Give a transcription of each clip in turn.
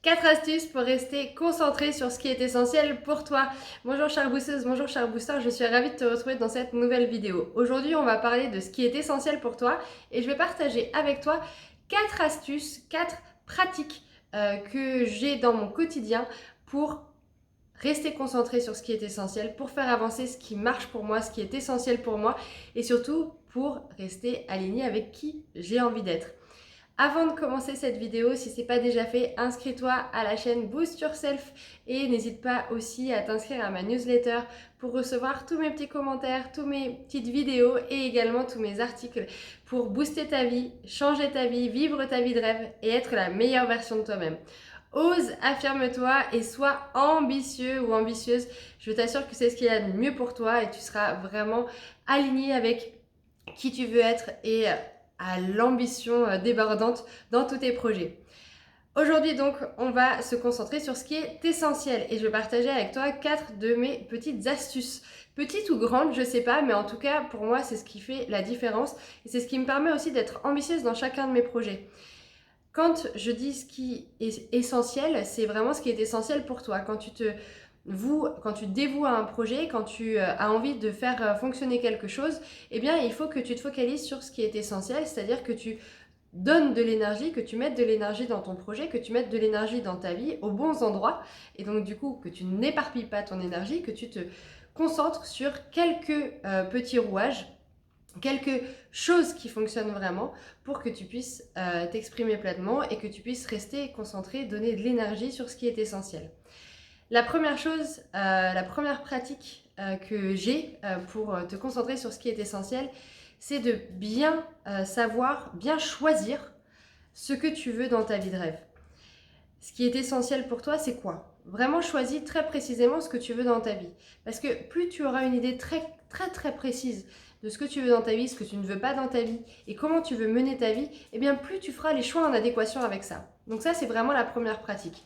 4 astuces pour rester concentré sur ce qui est essentiel pour toi. Bonjour chère boosseuse, bonjour cher booster, je suis ravie de te retrouver dans cette nouvelle vidéo. Aujourd'hui, on va parler de ce qui est essentiel pour toi et je vais partager avec toi 4 astuces, 4 pratiques que j'ai dans mon quotidien pour rester concentré sur ce qui est essentiel, pour faire avancer ce qui marche pour moi, ce qui est essentiel pour moi et surtout pour rester aligné avec qui j'ai envie d'être. Avant de commencer cette vidéo, si ce n'est pas déjà fait, inscris-toi à la chaîne Boost Yourself et n'hésite pas aussi à t'inscrire à ma newsletter pour recevoir tous mes petits commentaires, toutes mes petites vidéos et également tous mes articles pour booster ta vie, changer ta vie, vivre ta vie de rêve et être la meilleure version de toi-même. Ose, affirme-toi et sois ambitieux ou ambitieuse. Je t'assure que c'est ce qu'il y a de mieux pour toi et tu seras vraiment aligné avec qui tu veux être et à l'ambition débordante dans tous tes projets. Aujourd'hui donc, on va se concentrer sur ce qui est essentiel et je vais partager avec toi 4 de mes petites astuces. Petites ou grandes, je sais pas, mais en tout cas, pour moi, c'est ce qui fait la différence et c'est ce qui me permet aussi d'être ambitieuse dans chacun de mes projets. Quand je dis ce qui est essentiel, c'est vraiment ce qui est essentiel pour toi. Quand tu dévoues à un projet, quand tu as envie de faire fonctionner quelque chose, eh bien, il faut que tu te focalises sur ce qui est essentiel, c'est-à-dire que tu donnes de l'énergie, que tu mettes de l'énergie dans ton projet, que tu mettes de l'énergie dans ta vie aux bons endroits, et donc du coup, que tu n'éparpilles pas ton énergie, que tu te concentres sur quelques petits rouages, quelque chose qui fonctionne vraiment pour que tu puisses t'exprimer pleinement et que tu puisses rester concentré, donner de l'énergie sur ce qui est essentiel. La première chose, la première pratique que j'ai pour te concentrer sur ce qui est essentiel, c'est de bien savoir, bien choisir ce que tu veux dans ta vie de rêve. Ce qui est essentiel pour toi, c'est quoi? Vraiment choisis très précisément ce que tu veux dans ta vie. Parce que plus tu auras une idée très précise de ce que tu veux dans ta vie, ce que tu ne veux pas dans ta vie et comment tu veux mener ta vie, et bien plus tu feras les choix en adéquation avec ça. Donc ça, c'est vraiment la première pratique.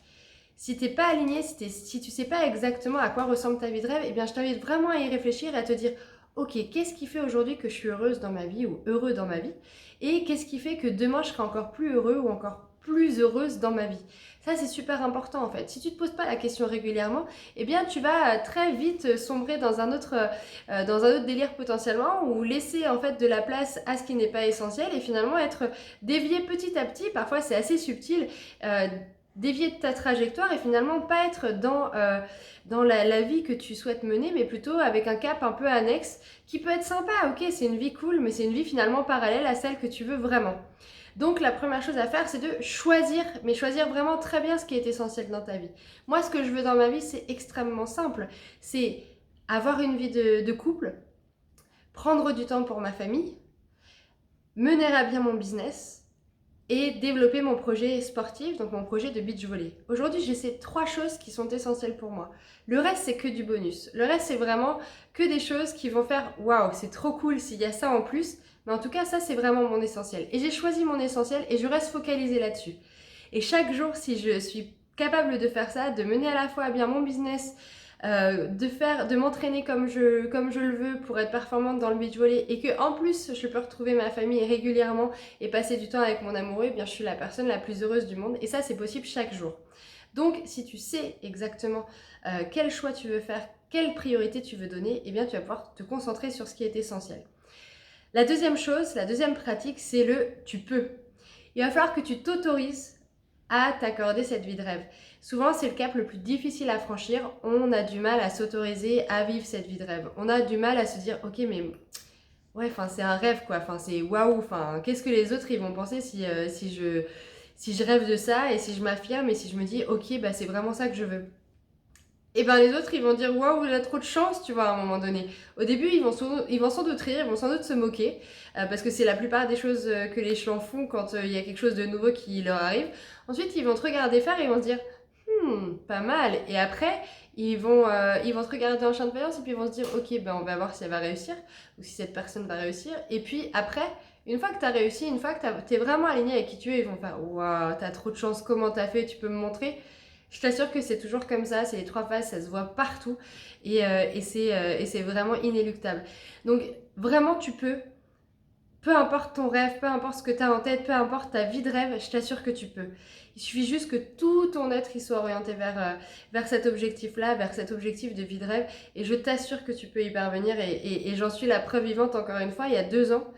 Si tu n'es pas aligné, si tu ne sais pas exactement à quoi ressemble ta vie de rêve, eh bien je t'invite vraiment à y réfléchir et à te dire ok, qu'est-ce qui fait aujourd'hui que je suis heureuse dans ma vie ou heureux dans ma vie? Et qu'est-ce qui fait que demain je serai encore plus heureux ou encore plus heureuse dans ma vie? Ça, c'est super important en fait. Si tu ne te poses pas la question régulièrement, eh bien tu vas très vite sombrer dans un autre délire potentiellement ou laisser en fait de la place à ce qui n'est pas essentiel et finalement être dévié petit à petit. Parfois, c'est assez subtil. Dévier de ta trajectoire et finalement pas être dans la vie que tu souhaites mener, mais plutôt avec un cap un peu annexe qui peut être sympa. Ok, c'est une vie cool, mais c'est une vie finalement parallèle à celle que tu veux vraiment. Donc la première chose à faire, c'est de choisir, mais choisir vraiment très bien ce qui est essentiel dans ta vie. Moi, ce que je veux dans ma vie, c'est extrêmement simple. C'est avoir une vie de couple, prendre du temps pour ma famille, mener à bien mon business, et développer mon projet sportif, donc mon projet de beach volley. Aujourd'hui, j'ai ces 3 choses qui sont essentielles pour moi. Le reste, c'est que du bonus. Le reste, c'est vraiment que des choses qui vont faire waouh, c'est trop cool s'il y a ça en plus. Mais en tout cas, ça, c'est vraiment mon essentiel. Et j'ai choisi mon essentiel et je reste focalisée là-dessus. Et chaque jour, si je suis capable de faire ça, de mener à la fois à bien mon business, de m'entraîner comme je le veux pour être performante dans le beach volley et que en plus je peux retrouver ma famille régulièrement et passer du temps avec mon amoureux, eh bien je suis la personne la plus heureuse du monde et ça c'est possible chaque jour. Donc si tu sais exactement quel choix tu veux faire, quelle priorité tu veux donner, eh bien tu vas pouvoir te concentrer sur ce qui est essentiel. La deuxième chose, la deuxième pratique, c'est le tu peux. Il va falloir que tu t'autorises à t'accorder cette vie de rêve. Souvent, c'est le cap le plus difficile à franchir. On a du mal à s'autoriser à vivre cette vie de rêve. On a du mal à se dire, ok, mais ouais, enfin, c'est un rêve, quoi. Enfin, c'est waouh. Enfin, qu'est-ce que les autres ils vont penser si je rêve de ça et si je m'affirme et si je me dis, ok, bah c'est vraiment ça que je veux. Et ben les autres ils vont dire waouh, il a trop de chance, tu vois, à un moment donné. Au début ils vont sans doute rire, ils vont sans doute se moquer parce que c'est la plupart des choses que les gens font quand il y a quelque chose de nouveau qui leur arrive. Ensuite ils vont te regarder faire et ils vont se dire pas mal. Et après ils vont te regarder en champ de faïence et puis ils vont se dire ok, ben on va voir si elle va réussir ou si cette personne va réussir. Et puis après une fois que tu as réussi, une fois que tu es vraiment aligné avec qui tu es, ils vont faire waouh, t'as trop de chance, comment t'as fait, tu peux me montrer. Je t'assure que c'est toujours comme ça, c'est les 3 phases, ça se voit partout et c'est vraiment inéluctable. Donc vraiment tu peux, peu importe ton rêve, peu importe ce que tu as en tête, peu importe ta vie de rêve, je t'assure que tu peux. Il suffit juste que tout ton être il soit orienté vers cet objectif-là, vers cet objectif de vie de rêve. Et je t'assure que tu peux y parvenir. Et j'en suis la preuve vivante encore une fois. Il y a 2 ans,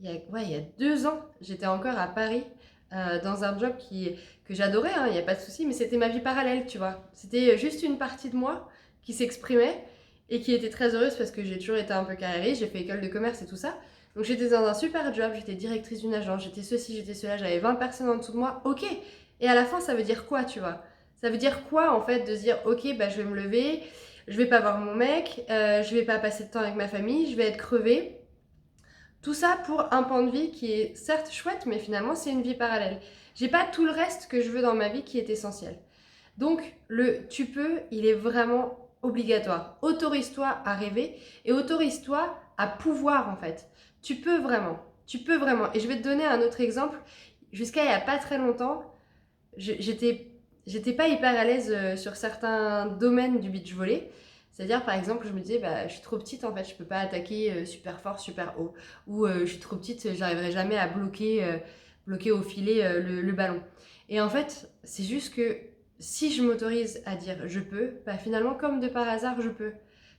il y a 2 ans, j'étais encore à Paris dans un job que j'adorais, hein, il n'y a pas de souci, mais c'était ma vie parallèle, tu vois. C'était juste une partie de moi qui s'exprimait et qui était très heureuse parce que j'ai toujours été un peu carriériste, j'ai fait école de commerce et tout ça. Donc j'étais dans un super job, j'étais directrice d'une agence, j'étais ceci, j'étais cela, j'avais 20 personnes en dessous de moi, ok. Et à la fin, ça veut dire quoi, tu vois? Ça veut dire quoi, en fait, de se dire, ok, bah, je vais me lever, je vais pas voir mon mec, je vais pas passer de temps avec ma famille, je vais être crevée. Tout ça pour un point de vie qui est certes chouette, mais finalement, c'est une vie parallèle. J'ai pas tout le reste que je veux dans ma vie qui est essentiel. Donc, le tu peux, il est vraiment obligatoire. Autorise-toi à rêver et autorise-toi à pouvoir en fait. Tu peux vraiment. Tu peux vraiment. Et je vais te donner un autre exemple. Jusqu'à il n'y a pas très longtemps, j'étais pas hyper à l'aise sur certains domaines du beach volley. C'est-à-dire, par exemple, je me disais, bah, je suis trop petite en fait, je peux pas attaquer super fort, super haut. Ou je suis trop petite, j'arriverai jamais à bloquer au filet le ballon. Et en fait, c'est juste que si je m'autorise à dire je peux, bah finalement, comme de par hasard, je peux.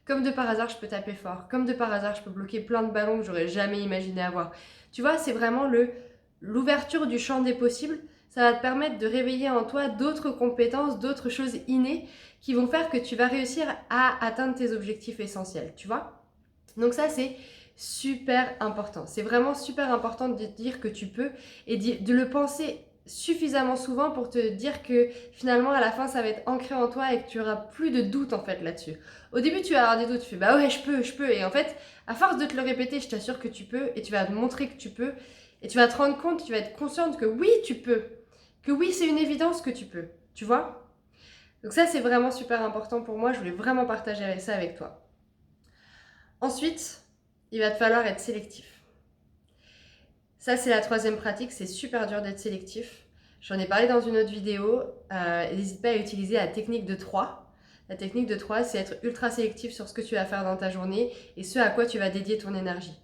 Comme de par hasard, je peux taper fort. Comme de par hasard, je peux bloquer plein de ballons que j'aurais jamais imaginé avoir. Tu vois, c'est vraiment l'ouverture du champ des possibles. Ça va te permettre de réveiller en toi d'autres compétences, d'autres choses innées qui vont faire que tu vas réussir à atteindre tes objectifs essentiels, tu vois. Donc ça, c'est super important. C'est vraiment super important de te dire que tu peux et de le penser suffisamment souvent pour te dire que finalement à la fin ça va être ancré en toi et que tu auras plus de doute en fait là-dessus. Au début tu vas avoir des doutes, tu fais bah ouais je peux et en fait à force de te le répéter je t'assure que tu peux et tu vas te montrer que tu peux et tu vas te rendre compte, tu vas être consciente que oui tu peux, que oui c'est une évidence que tu peux, tu vois. Donc ça c'est vraiment super important pour moi, je voulais vraiment partager ça avec toi. Ensuite, il va te falloir être sélectif. Ça, c'est la troisième pratique. C'est super dur d'être sélectif. J'en ai parlé dans une autre vidéo. N'hésite pas à utiliser la technique de 3. La technique de 3, c'est être ultra sélectif sur ce que tu vas faire dans ta journée et ce à quoi tu vas dédier ton énergie.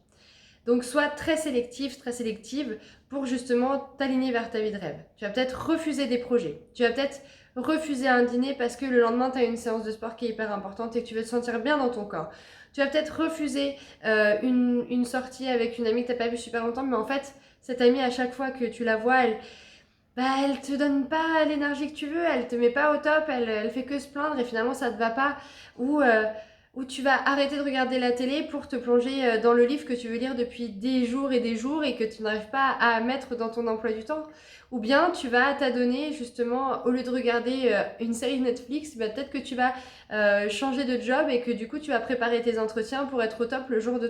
Donc, sois très sélectif, très sélective pour justement t'aligner vers ta vie de rêve. Tu vas peut-être refuser des projets. Tu vas peut-être refuser un dîner parce que le lendemain, tu as une séance de sport qui est hyper importante et que tu veux te sentir bien dans ton corps. Tu vas peut-être refuser une sortie avec une amie que tu n'as pas vue super longtemps, mais en fait, cette amie, à chaque fois que tu la vois, elle te donne pas l'énergie que tu veux, elle te met pas au top, elle fait que se plaindre et finalement ça te va pas. Ou tu vas arrêter de regarder la télé pour te plonger dans le livre que tu veux lire depuis des jours et que tu n'arrives pas à mettre dans ton emploi du temps. Ou bien tu vas t'adonner justement, au lieu de regarder une série Netflix, bah, peut-être que tu vas changer de job et que du coup tu vas préparer tes entretiens pour être au top le jour de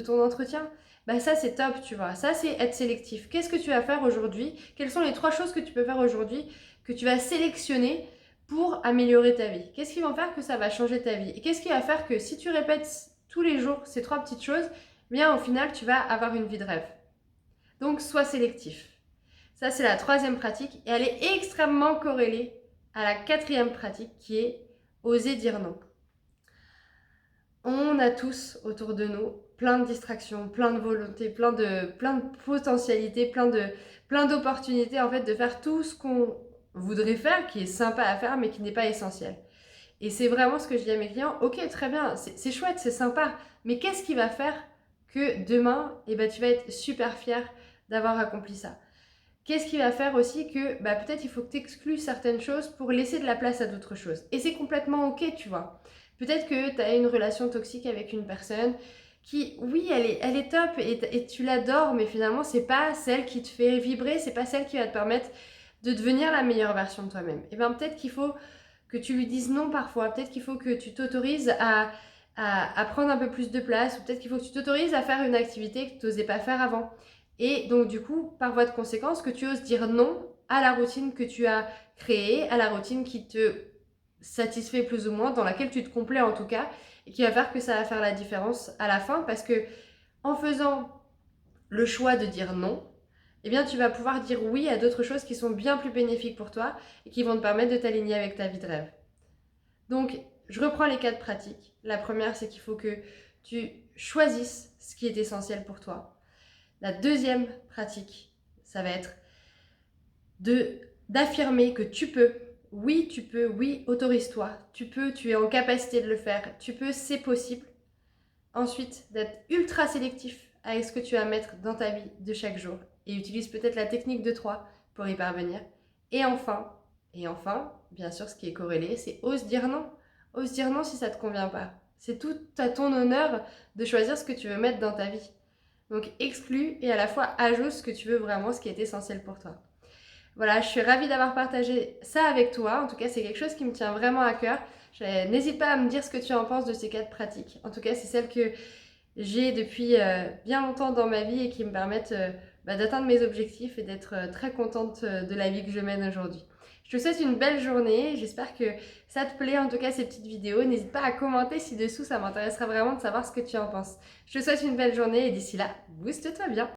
ton entretien. Bah ça c'est top, tu vois. Ça c'est être sélectif. Qu'est-ce que tu vas faire aujourd'hui? Quelles sont les 3 choses que tu peux faire aujourd'hui que tu vas sélectionner pour améliorer ta vie? Qu'est-ce qui va faire que ça va changer ta vie? Et qu'est-ce qui va faire que si tu répètes tous les jours ces 3 petites choses, bien au final tu vas avoir une vie de rêve. Donc sois sélectif. Ça c'est la troisième pratique et elle est extrêmement corrélée à la quatrième pratique qui est oser dire non. On a tous autour de nous plein de distractions, plein de volontés, plein de potentialités, plein d'opportunités en fait de faire tout ce qu'on voudrait faire, qui est sympa à faire mais qui n'est pas essentiel. Et c'est vraiment ce que je dis à mes clients, ok très bien, c'est chouette, c'est sympa, mais qu'est-ce qui va faire que demain, eh ben, tu vas être super fier d'avoir accompli ça? Qu'est-ce qui va faire aussi que bah, peut-être il faut que tu exclues certaines choses pour laisser de la place à d'autres choses. Et c'est complètement ok, tu vois. Peut-être que tu as une relation toxique avec une personne qui, oui, elle est top et tu l'adores, mais finalement, c'est pas celle qui te fait vibrer, c'est pas celle qui va te permettre de devenir la meilleure version de toi-même. Et bien peut-être qu'il faut que tu lui dises non parfois, peut-être qu'il faut que tu t'autorises à prendre un peu plus de place, ou peut-être qu'il faut que tu t'autorises à faire une activité que tu n'osais pas faire avant. Et donc du coup, par voie de conséquence, que tu oses dire non à la routine que tu as créée, à la routine qui te satisfait plus ou moins, dans laquelle tu te complais en tout cas, et qui va faire que ça va faire la différence à la fin, parce que en faisant le choix de dire non, eh bien tu vas pouvoir dire oui à d'autres choses qui sont bien plus bénéfiques pour toi et qui vont te permettre de t'aligner avec ta vie de rêve. Donc, je reprends les 4 pratiques. La première, c'est qu'il faut que tu choisisses ce qui est essentiel pour toi. La deuxième pratique, ça va être d'affirmer que tu peux. Oui, tu peux. Oui, autorise-toi. Tu peux, tu es en capacité de le faire. Tu peux, c'est possible. Ensuite, d'être ultra sélectif avec ce que tu vas mettre dans ta vie de chaque jour. Et utilise peut-être la technique de 3 pour y parvenir. Et enfin, bien sûr, ce qui est corrélé, c'est ose dire non. Ose dire non si ça ne te convient pas. C'est tout à ton honneur de choisir ce que tu veux mettre dans ta vie. Donc exclue et à la fois ajoute ce que tu veux vraiment, ce qui est essentiel pour toi. Voilà, je suis ravie d'avoir partagé ça avec toi. En tout cas, c'est quelque chose qui me tient vraiment à cœur. N'hésite pas à me dire ce que tu en penses de ces 4 pratiques. En tout cas, c'est celles que j'ai depuis bien longtemps dans ma vie et qui me permettent d'atteindre mes objectifs et d'être très contente de la vie que je mène aujourd'hui. Je te souhaite une belle journée, j'espère que ça te plaît en tout cas ces petites vidéos. N'hésite pas à commenter ci-dessous, ça m'intéressera vraiment de savoir ce que tu en penses. Je te souhaite une belle journée et d'ici là, booste-toi bien!